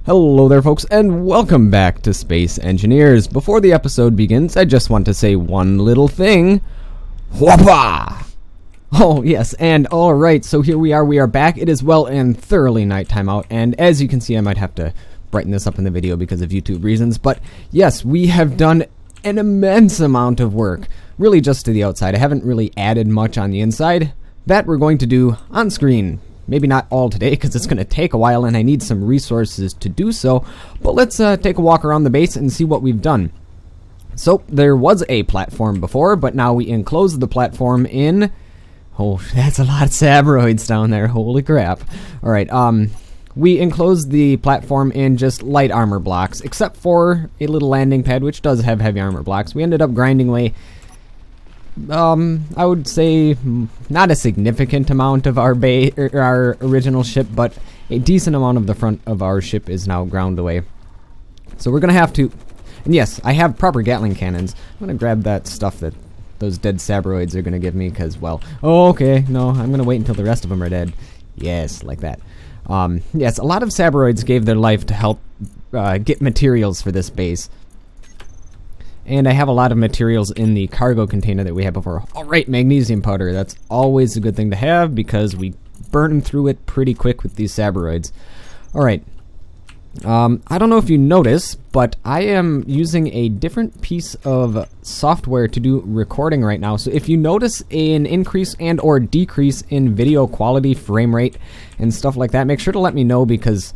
Hello there folks, and welcome back to Space Engineers. Before the episode begins, I just want to say one little thing. Whoppa! Oh yes, and alright, so here we are back. It is well and thoroughly nighttime out, and as you can see, I might have to brighten this up in the video because of YouTube reasons, but yes, we have done an immense amount of work, really just to the outside. I haven't really added much on the inside. That we're going to do on screen. Maybe not all today because it's going to take a while and I need some resources to do so, but let's take a walk around the base and see what we've done. So there was a platform before, but now we enclose the platform in... Oh, that's a lot of sabroids down there, holy crap. Alright, we enclosed the platform in just light armor blocks, except for a little landing pad which does have heavy armor blocks. We ended up grinding away I would say not a significant amount of our our original ship, but a decent amount of the front of our ship is now ground away. So we're gonna have to, and yes, I have proper Gatling cannons. I'm gonna grab that stuff that those dead sabroids are gonna give me, because, well, oh, okay, no, I'm gonna wait until the rest of them are dead. Yes, like that. Yes, a lot of sabroids gave their life to help get materials for this base. And I have a lot of materials in the cargo container that we had before. Alright, magnesium powder. That's always a good thing to have because we burn through it pretty quick with these sabroids. Alright. I don't know if you noticed, but I am using a different piece of software to do recording right now. So if you notice an increase and or decrease in video quality, frame rate, and stuff like that, make sure to let me know because...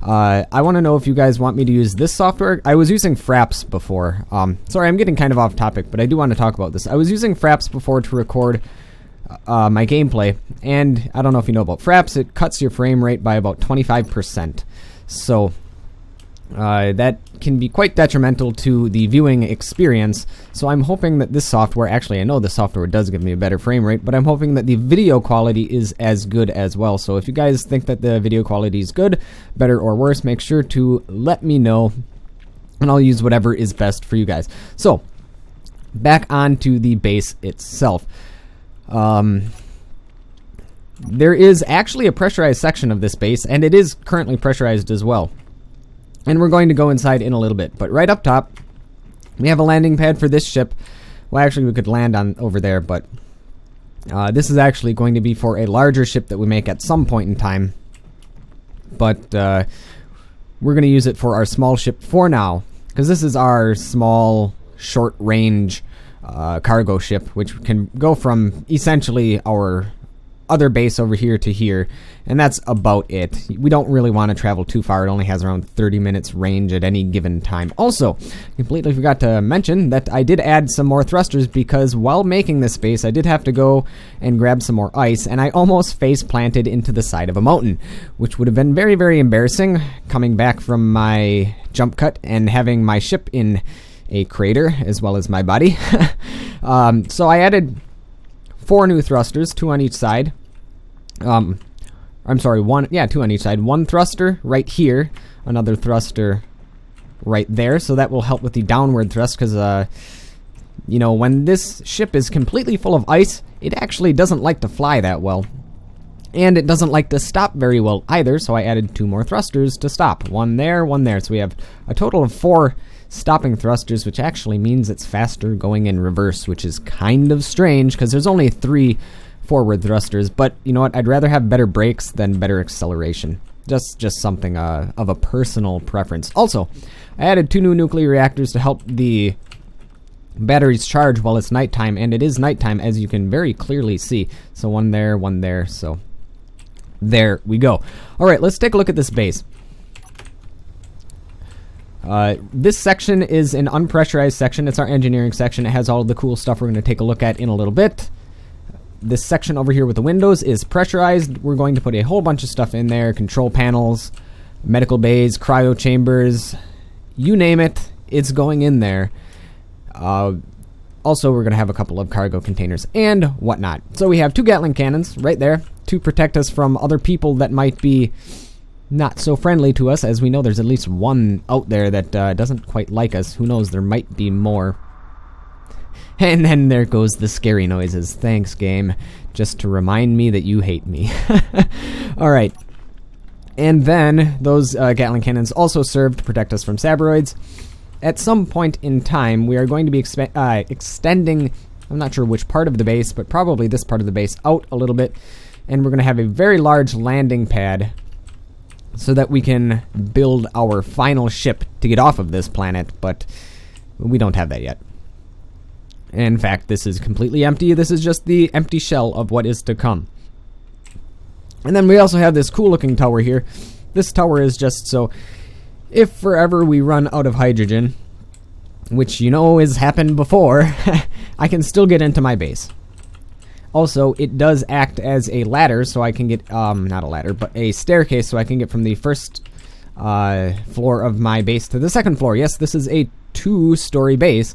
I want to know if you guys want me to use this software. I was using Fraps before. Sorry, I'm getting kind of off topic, but I do want to talk about this. I was using Fraps before to record my gameplay, and I don't know if you know about Fraps. It cuts your frame rate by about 25%. So that can be quite detrimental to the viewing experience. So I'm hoping that this software, actually I know the software does give me a better frame rate, but I'm hoping that the video quality is as good as well. So if you guys think that the video quality is good, better or worse, make sure to let me know and I'll use whatever is best for you guys. So back onto the base itself. There is actually a pressurized section of this base, and it is currently pressurized as well. And we're going to go inside in a little bit. But right up top, we have a landing pad for this ship. Well, actually, we could land on over there, but this is actually going to be for a larger ship that we make at some point in time. But we're going to use it for our small ship for now, because this is our small, short-range cargo ship, which can go from essentially our other base over here to here, and that's about it. We don't really want to travel too far. It only has around 30 minutes range at any given time. Also, completely forgot to mention that I did add some more thrusters because while making this base, I did have to go and grab some more ice, and I almost face planted into the side of a mountain, which would have been very, very embarrassing coming back from my jump cut and having my ship in a crater as well as my body. So I added 4 new thrusters, 2 on each side. I'm sorry, 2 on each side. 1 thruster right here, another thruster right there, so that will help with the downward thrust, because, you know, when this ship is completely full of ice, it actually doesn't like to fly that well. And it doesn't like to stop very well either, so I added 2 more thrusters to stop. 1 there, 1 there, so we have a total of 4 stopping thrusters, which actually means it's faster going in reverse, which is kind of strange, because there's only 3 forward thrusters, but you know what, I'd rather have better brakes than better acceleration. Just something of a personal preference. Also, I added 2 new nuclear reactors to help the batteries charge while it's nighttime, and it is nighttime as you can very clearly see. So 1 there, so there we go. Alright, let's take a look at this base. This section is an unpressurized section. It's our engineering section. It has all of the cool stuff we're going to take a look at in a little bit. This section over here with the windows is pressurized. We're going to put a whole bunch of stuff in there. Control panels, medical bays, cryo chambers, you name it, it's going in there. Also, we're going to have a couple of cargo containers and whatnot. So we have 2 Gatling cannons right there to protect us from other people that might be not so friendly to us. As we know, there's at least 1 out there that doesn't quite like us. Who knows, there might be more. And then there goes the scary noises. Thanks, game. Just to remind me that you hate me. Alright. And then those Gatling cannons also serve to protect us from Sabroids. At some point in time, we are going to be extending, I'm not sure which part of the base, but probably this part of the base out a little bit. And we're going to have a very large landing pad so that we can build our final ship to get off of this planet, but we don't have that yet. In fact, this is completely empty. This is just the empty shell of what is to come. And then we also have this cool looking tower here. This tower is just so if forever we run out of hydrogen, which you know has happened before, I can still get into my base. Also, it does act as a ladder, so I can get, not a ladder, but a staircase, so I can get from the first floor of my base to the second floor. Yes, this is a 2-story base,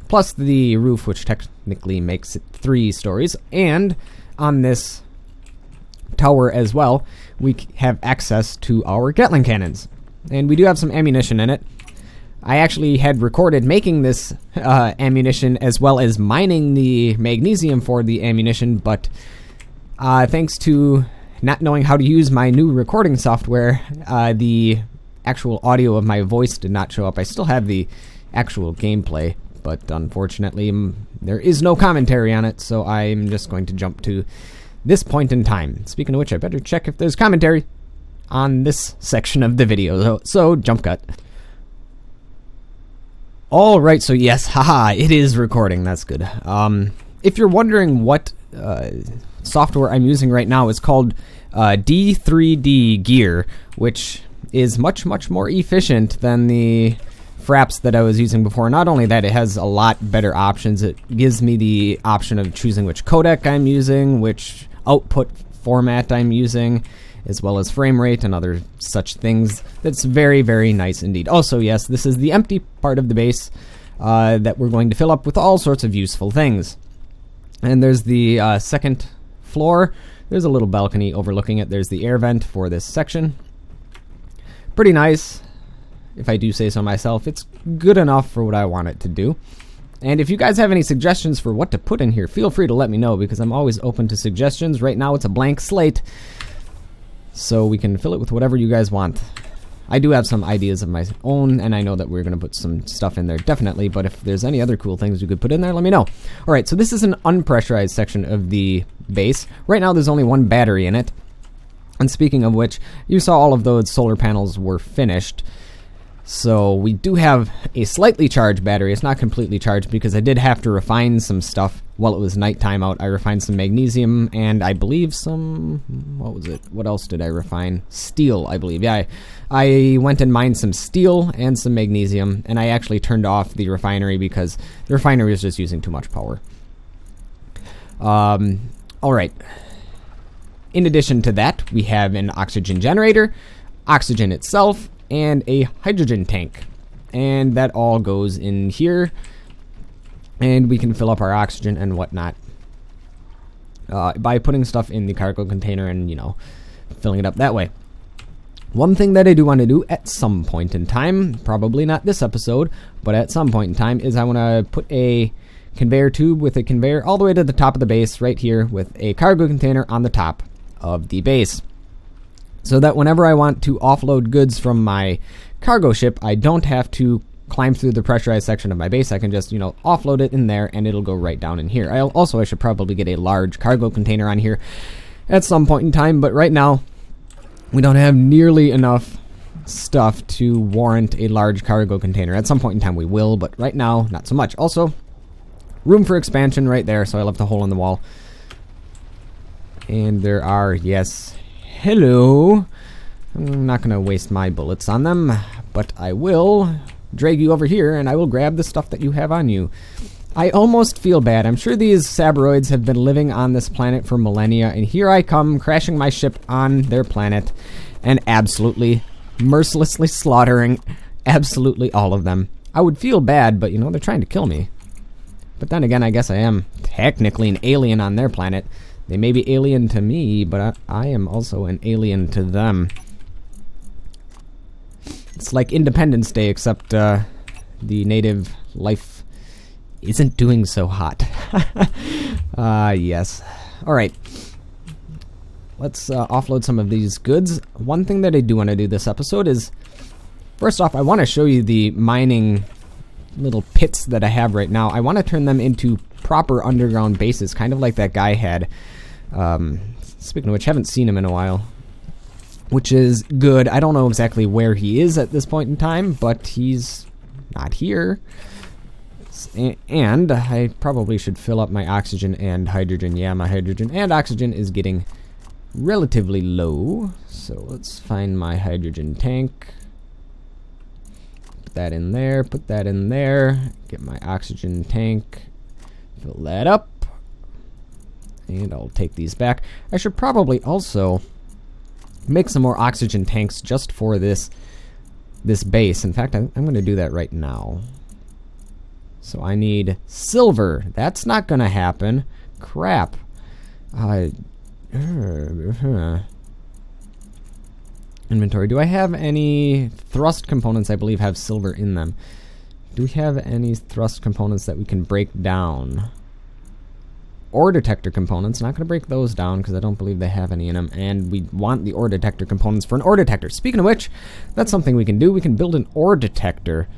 plus the roof, which technically makes it 3 stories. And on this tower as well, we have access to our Gatling cannons. And we do have some ammunition in it. I actually had recorded making this ammunition as well as mining the magnesium for the ammunition, but thanks to not knowing how to use my new recording software, the actual audio of my voice did not show up. I still have the actual gameplay, but unfortunately there is no commentary on it, so I'm just going to jump to this point in time. Speaking of which, I better check if there's commentary on this section of the video. So jump cut. Alright, so yes, haha, it is recording, that's good. If you're wondering what software I'm using right now, it's called D3D Gear, which is much, much more efficient than the Fraps that I was using before. Not only that, it has a lot better options. It gives me the option of choosing which codec I'm using, which output format I'm using, as well as frame rate and other such things. That's very, very nice indeed. Also, yes, this is the empty part of the base that we're going to fill up with all sorts of useful things. And there's the second floor. There's a little balcony overlooking it. There's the air vent for this section. Pretty nice, if I do say so myself. It's good enough for what I want it to do. And if you guys have any suggestions for what to put in here, feel free to let me know, because I'm always open to suggestions. Right now it's a blank slate, so we can fill it with whatever you guys want. I do have some ideas of my own, and I know that we're going to put some stuff in there, definitely, but if there's any other cool things you could put in there, let me know. Alright, so this is an unpressurized section of the base. Right now there's only 1 battery in it. And speaking of which, you saw all of those solar panels were finished. So we do have a slightly charged battery. It's not completely charged because I did have to refine some stuff while it was nighttime out. I refined some magnesium and I believe some, what was it? What else did I refine? Steel, I believe. Yeah, I went and mined some steel and some magnesium, and I actually turned off the refinery because the refinery was just using too much power. Alright. In addition to that, we have an oxygen generator, oxygen itself, and a hydrogen tank, and that all goes in here, and we can fill up our oxygen and whatnot by putting stuff in the cargo container and, you know, filling it up that way. One thing that I do want to do at some point in time, probably not this episode, but at some point in time, is I want to put a conveyor tube with a conveyor all the way to the top of the base right here with a cargo container on the top of the base, so that whenever I want to offload goods from my cargo ship, I don't have to climb through the pressurized section of my base. I can just, you know, offload it in there and it'll go right down in here. I should probably get a large cargo container on here at some point in time, but right now we don't have nearly enough stuff to warrant a large cargo container. At some point in time we will, but right now not so much. Also, room for expansion right there, so I left a hole in the wall. And there are, yes, hello. I'm not going to waste my bullets on them, but I will drag you over here and I will grab the stuff that you have on you. I almost feel bad. I'm sure these Sabroids have been living on this planet for millennia, and here I come crashing my ship on their planet and absolutely mercilessly slaughtering absolutely all of them. I would feel bad, but you know, they're trying to kill me. But then again, I guess I am technically an alien on their planet. They may be alien to me, but I am also an alien to them. It's like Independence Day, except the native life isn't doing so hot. Yes. Alright. let's offload some of these goods. One thing that I do want to do this episode is, first off, I want to show you the mining little pits that I have right now. I want to turn them into proper underground bases, kind of like that guy had. Speaking of which, haven't seen him in a while, which is good. I don't know exactly where he is at this point in time, but he's not here. And I probably should fill up my oxygen and hydrogen. Yeah, my hydrogen and oxygen is getting relatively low. So let's find my hydrogen tank. Put that in there. Put that in there. Get my oxygen tank. Fill that up. And I'll take these back. I should probably also make some more oxygen tanks just for this base. In fact, I'm going to do that right now. So I need silver. That's not going to happen. Crap. Inventory. Do I have any thrust components I believe have silver in them? Do we have any thrust components that we can break down? Ore detector components. Not going to break those down because I don't believe they have any in them. And we want the ore detector components for an ore detector. Speaking of which, that's something we can do. We can build an ore detector.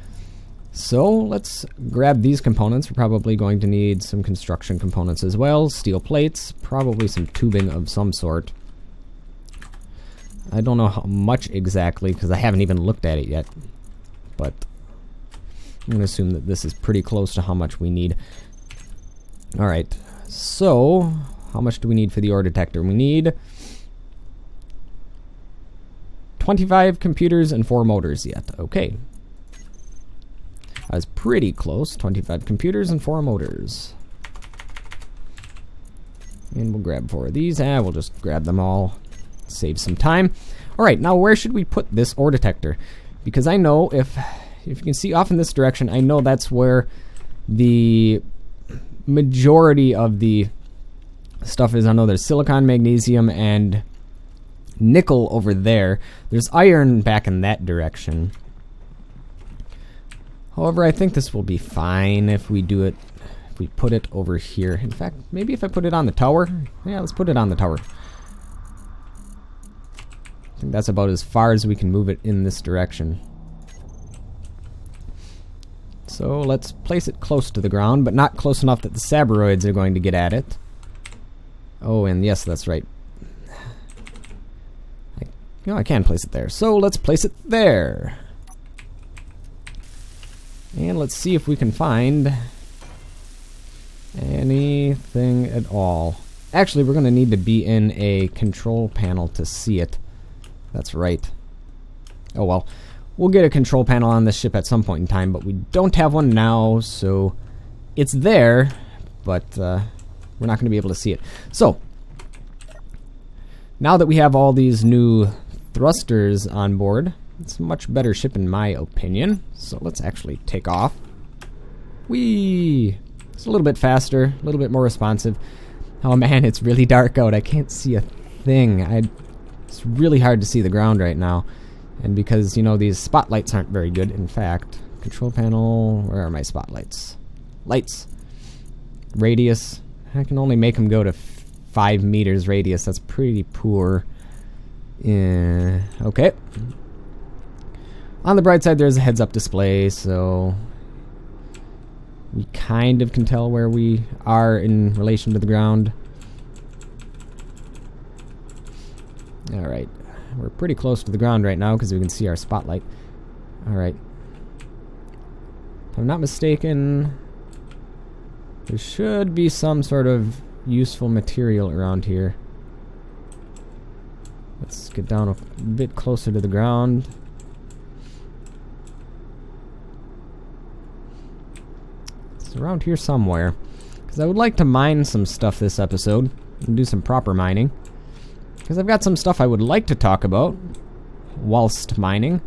So let's grab these components. We're probably going to need some construction components as well. Steel plates, probably some tubing of some sort. I don't know how much exactly because I haven't even looked at it yet. But I'm going to assume that this is pretty close to how much we need. Alright, so how much do we need for the ore detector? We need 25 computers and 4 motors yet. Okay. I was pretty close. 25 computers and 4 motors. And we'll grab 4 of these. We'll just grab them all. Save some time. Alright, now where should we put this ore detector? Because I know if you can see off in this direction, I know that's where the majority of the stuff is. I know there's silicon, magnesium, and nickel over there. There's iron back in that direction. However, I think this will be fine if we do it, if we put it over here. In fact, maybe if I put it on the tower. Yeah, let's put it on the tower. I think that's about as far as we can move it in this direction. So let's place it close to the ground, but not close enough that the Sabroids are going to get at it. Oh, and yes, that's right. I can place it there. So let's place it there. And let's see if we can find anything at all. Actually, we're going to need to be in a control panel to see it. That's right. Oh well. We'll get a control panel on this ship at some point in time, but we don't have one now, so it's there, but we're not going to be able to see it. So, now that we have all these new thrusters on board, it's a much better ship in my opinion. So let's actually take off. Whee! It's a little bit faster, a little bit more responsive. Oh man, it's really dark out. I can't see a thing. It's really hard to see the ground right now. And because, you know, these spotlights aren't very good. In fact, control panel, where are my spotlights? Lights. Radius. I can only make them go to 5 meters radius. That's pretty poor. Okay. On the bright side, there's a heads-up display, so we kind of can tell where we are in relation to the ground. Alright. We're pretty close to the ground right now because we can see our spotlight. Alright. If I'm not mistaken, there should be some sort of useful material around here. Let's get down a bit closer to the ground. It's around here somewhere. Because I would like to mine some stuff this episode and do some proper mining. Because I've got some stuff I would like to talk about whilst mining.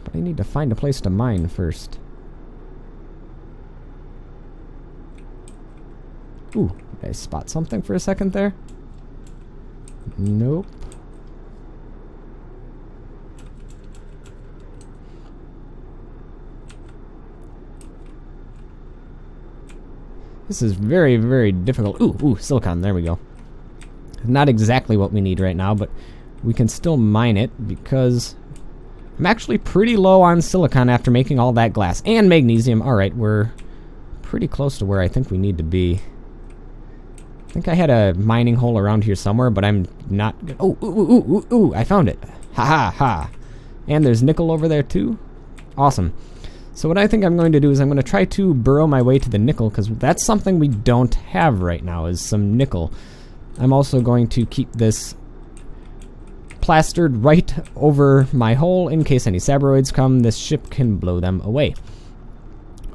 But I need to find a place to mine first. Ooh, did I spot something for a second there? Nope. This is very, very difficult. Ooh, silicon, there we go. Not exactly what we need right now, but we can still mine it because I'm actually pretty low on silicon after making all that glass. And magnesium. Alright, we're pretty close to where I think we need to be. I think I had a mining hole around here somewhere, but I'm not... Oh, ooh, I found it. Ha ha ha. And there's nickel over there too. Awesome. So what I think I'm going to do is I'm going to try to burrow my way to the nickel, because that's something we don't have right now, is some nickel. I'm also going to keep this plastered right over my hole in case any sabroids come. This ship can blow them away.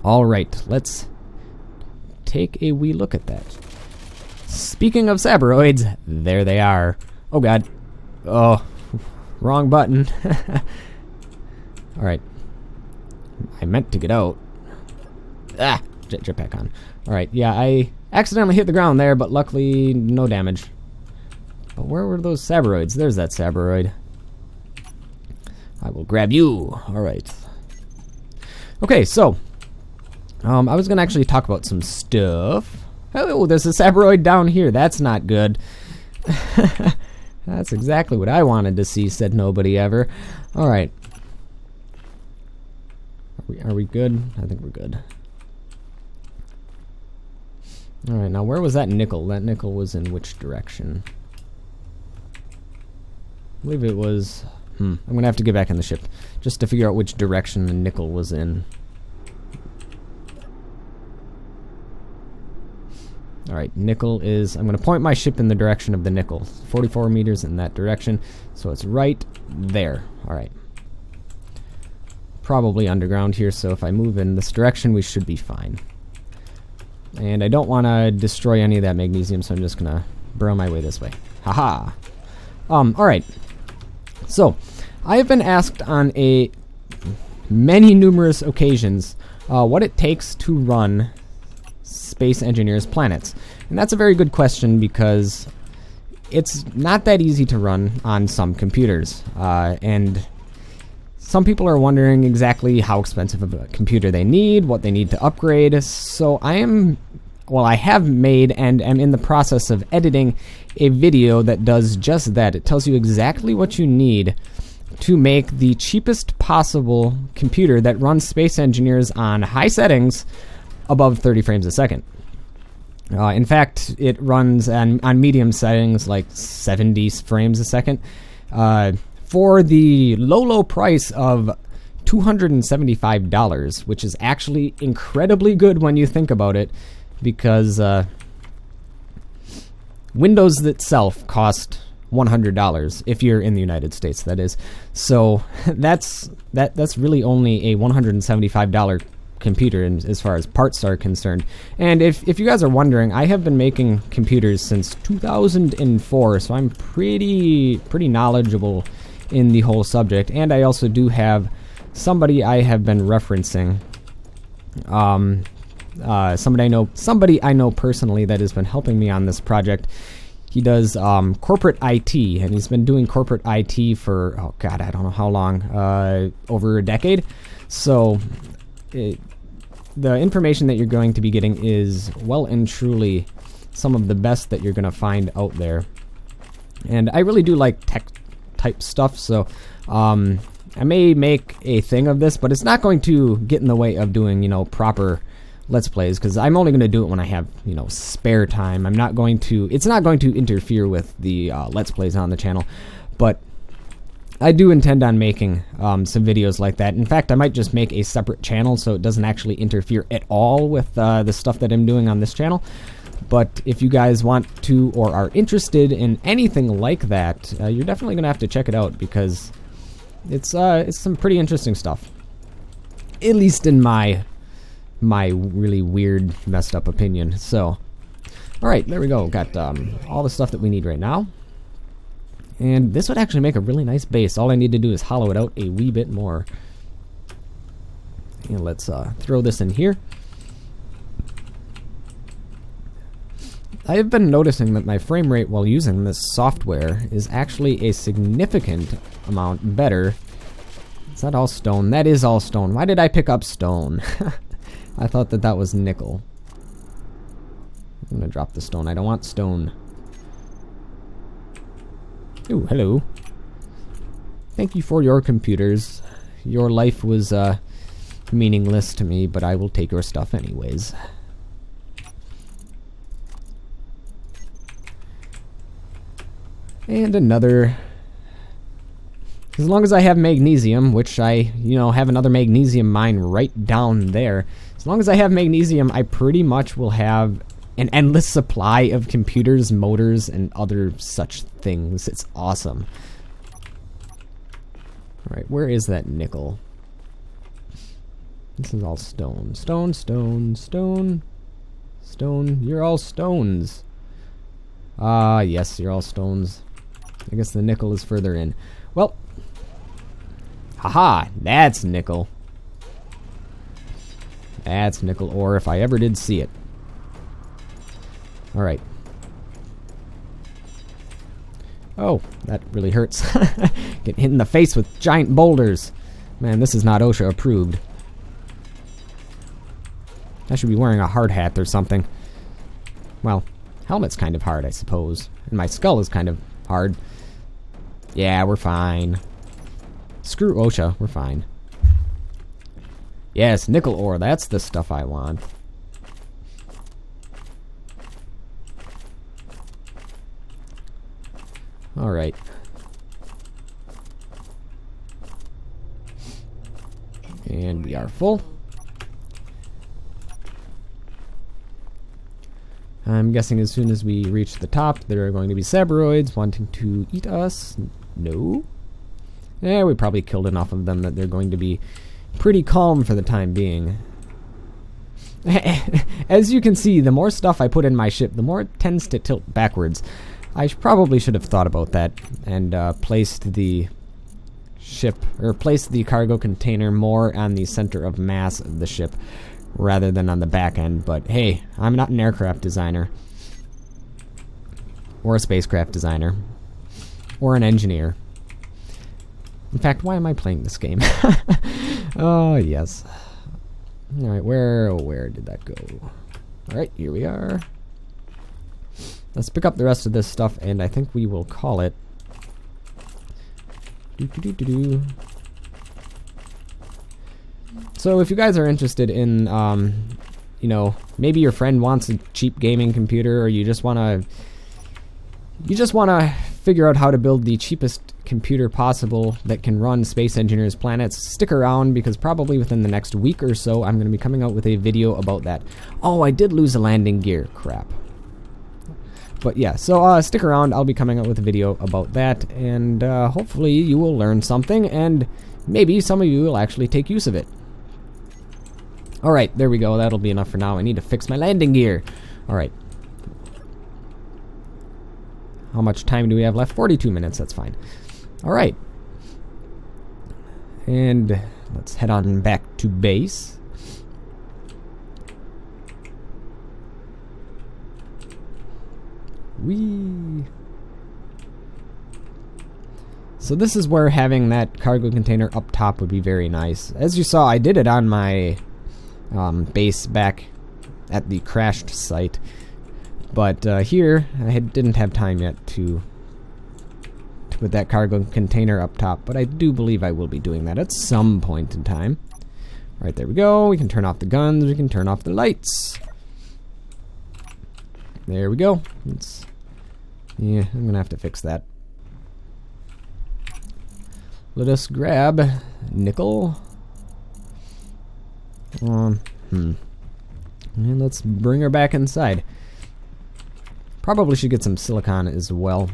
Alright, let's take a wee look at that. Speaking of sabroids, there they are. Oh god. Oh, wrong button. Alright. I meant to get out. Ah! Jetpack on. Alright, yeah, I accidentally hit the ground there, but luckily no damage. But where were those sabroids? There's that sabroid. I will grab you. Alright. Okay, so I was going to actually talk about some stuff. Oh, there's a sabroid down here. That's not good. That's exactly what I wanted to see, said nobody ever. Alright. Are we good? I think we're good. Alright, now where was that nickel? That nickel was in which direction? I believe it was... I'm going to have to get back in the ship just to figure out which direction the nickel was in. Alright, nickel is... I'm going to point my ship in the direction of the nickel. 44 meters in that direction. So it's right there. Alright. Probably underground here, so if I move in this direction, we should be fine. And I don't want to destroy any of that magnesium, so I'm just going to burrow my way this way. Haha! Alright. So, I have been asked on numerous occasions what it takes to run Space Engineers planets. And that's a very good question because it's not that easy to run on some computers. And some people are wondering exactly how expensive of a computer they need, what they need to upgrade. So I have made and am in the process of editing a video that does just that. It tells you exactly what you need to make the cheapest possible computer that runs Space Engineers on high settings above 30 frames a second. In fact, it runs on medium settings like 70 frames a second for the low price of $275, which is actually incredibly good when you think about it, because Windows itself cost $100 if you're in the United States, that is. So that's really only a $175 computer as far as parts are concerned. And if you guys are wondering, I have been making computers since 2004, so I'm pretty knowledgeable in the whole subject. And I also do have somebody I have been referencing, somebody I know personally that has been helping me on this project. He does corporate IT, and he's been doing corporate IT for, oh god, I don't know how long, over a decade. So the information that you're going to be getting is well and truly some of the best that you're going to find out there. And I really do like tech type stuff, so I may make a thing of this, but it's not going to get in the way of doing, proper Let's Plays, because I'm only going to do it when I have, spare time. It's not going to interfere with the Let's Plays on the channel, but I do intend on making some videos like that. In fact, I might just make a separate channel so it doesn't actually interfere at all with the stuff that I'm doing on this channel. But if you guys want to or are interested in anything like that, you're definitely going to have to check it out, because it's some pretty interesting stuff. At least in my really weird, messed up opinion. So, alright, there we go. Got all the stuff that we need right now. And this would actually make a really nice base. All I need to do is hollow it out a wee bit more. And let's throw this in here. I have been noticing that my frame rate while using this software is actually a significant amount better. Is that all stone? That is all stone. Why did I pick up stone? I thought that was nickel. I'm going to drop the stone. I don't want stone. Ooh, hello. Thank you for your computers. Your life was meaningless to me, but I will take your stuff anyways. And another. As long as I have magnesium, which I, have another magnesium mine right down there. As long as I have magnesium, I pretty much will have an endless supply of computers, motors, and other such things. It's awesome. Alright, where is that nickel? This is all stone. Stone, stone, stone. Stone. You're all stones. Ah, yes, you're all stones. I guess the nickel is further in. Well. Haha, that's nickel. That's nickel ore if I ever did see it. Alright. Oh, that really hurts. Get hit in the face with giant boulders. Man, this is not OSHA approved. I should be wearing a hard hat or something. Well, helmet's kind of hard, I suppose. And my skull is kind of hard. Yeah, we're fine. Screw OSHA, we're fine. Yes, nickel ore, that's the stuff I want. Alright. And we are full. I'm guessing as soon as we reach the top, there are going to be Sabroids wanting to eat us. No? Yeah, we probably killed enough of them that they're going to be pretty calm for the time being. As you can see, the more stuff I put in my ship, the more it tends to tilt backwards. I probably should have thought about that and placed the ship, or placed the cargo container more on the center of mass of the ship rather than on the back end. But hey, I'm not an aircraft designer, or a spacecraft designer, or an engineer. In fact, why am I playing this game? Oh, yes. Alright, where did that go? Alright, here we are. Let's pick up the rest of this stuff, and I think we will call it. So if you guys are interested in, maybe your friend wants a cheap gaming computer, or you just wanna figure out how to build the cheapest computer possible that can run Space Engineers Planets, stick around, because probably within the next week or so I'm going to be coming out with a video about that. Oh, I did lose a landing gear. Crap. But yeah, so stick around. I'll be coming out with a video about that, and hopefully you will learn something, and maybe some of you will actually take use of it. Alright, there we go. That'll be enough for now. I need to fix my landing gear. Alright. How much time do we have left? 42 minutes, that's fine. Alright. And let's head on back to base. Whee! So this is where having that cargo container up top would be very nice. As you saw, I did it on my base back at the crashed site. But here, I didn't have time yet to put that cargo container up top, but I do believe I will be doing that at some point in time. Right, there we go. We can turn off the guns. We can turn off the lights. There we go. Yeah, I'm going to have to fix that. Let us grab nickel. And let's bring her back inside. Probably should get some silicon as well,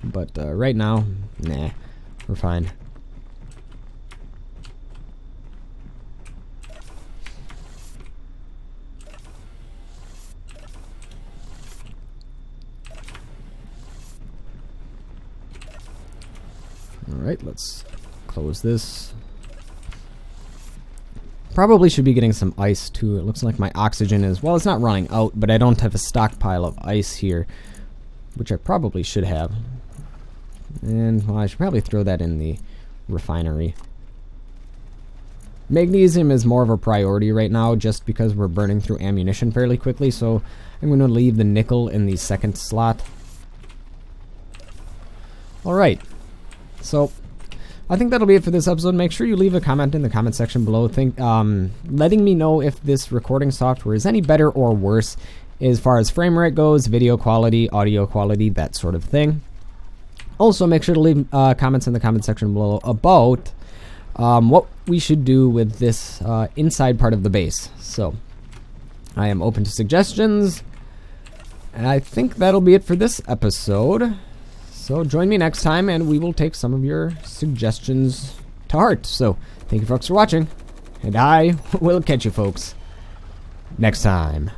but right now, nah, we're fine. Alright, let's close this. Probably should be getting some ice too. It looks like my oxygen is, well, it's not running out, but I don't have a stockpile of ice here, which I probably should have. And, well, I should probably throw that in the refinery. Magnesium is more of a priority right now just because we're burning through ammunition fairly quickly, so I'm going to leave the nickel in the second slot. Alright, so I think that'll be it for this episode. Make sure you leave a comment in the comment section below, letting me know if this recording software is any better or worse as far as frame rate goes, video quality, audio quality, that sort of thing. Also, make sure to leave comments in the comment section below about what we should do with this inside part of the base. So, I am open to suggestions. And I think that'll be it for this episode. So join me next time and we will take some of your suggestions to heart. So thank you folks for watching, and I will catch you folks next time.